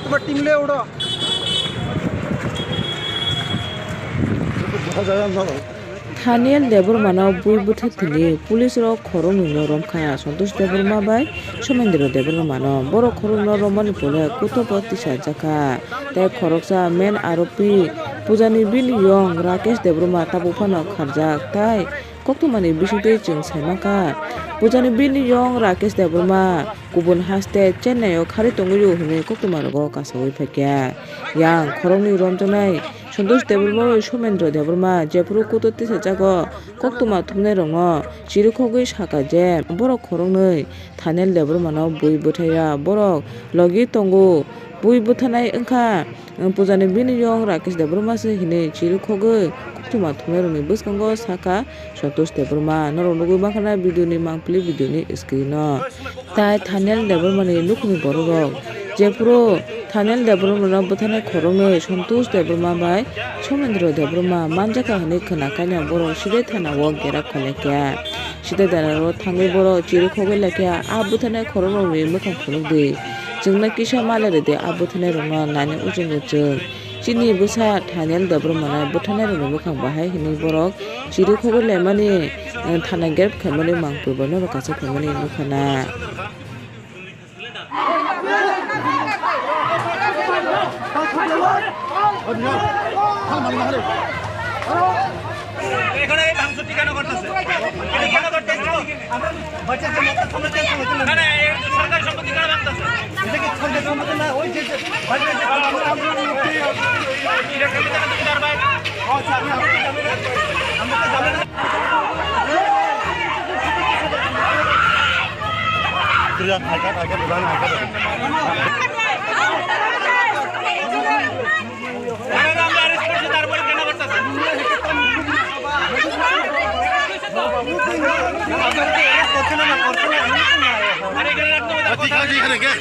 তোমার টিম লে ওড়ো Thaniel Debbarma bwrwi thili police rok khorong no romkha Santosh Debbarma bai Sumendra Debbarma no borok khorong no romani pole kutopati sajaka tai khoroksa main aropi Puja ni bini yong Rakesh Debbarma tabufano kharjak tai koktumani bisingtwi chung saimaka Puja ni bini yong Rakesh Debbarma kubun haste Chennai o khari tongiru hini koktumanogo kasawi phekya yang khorongni romjanai Santosh Debbarma Sumendra Debbarma jepuru kutoti sajago koktuma thumnai rongo chirikogwi sakaje borok khorongnoi Thaniel Debbarma no bwrwi bwthara borok logi tongo bwrwi bwthanai wngkha Puja ni bini yong Rakesh Debbarma se hini chirikogwi koktuma thumnai rongni bwskango saka Santosh Debbarma norok nugui mankana video ni mangpili video ni screen no tai Thaniel Debbarma ni nukni borok jepuru Thaniel Debbarma no bwthanai khorongnoi Santosh Debbarma bai Sumendra Debbarma manjaka hini khonakanya borok sidai thanao gera kholekya sidai danaro thangwi borok chirikogwi lekya a bwthanai khorongrokni mukhang phunukdi jungna kisa malaride a bwthanai rokno nani ujung ujung chini bwsa Thaniel Debbarma no bwthanai rokni mukhang bahai hini borok chirikogwi lemani thana gerb khaimani mangpili no kasa khaimani nukhana এখানে ভাঙচুর কেন করতেছে এটা কেন করতেছে আমরা বাচ্চার জন্য সমস্যা হচ্ছে না না সরকারি সম্পত্তি কেন ভাঙতেছে এটা কি সরকারি সম্পত্তি না ওই যে বাচ্চার যে আমরা এটা কেন করতে পারবে আচ্ছা আমরা তো জানি না তুই আগে বিধান আগে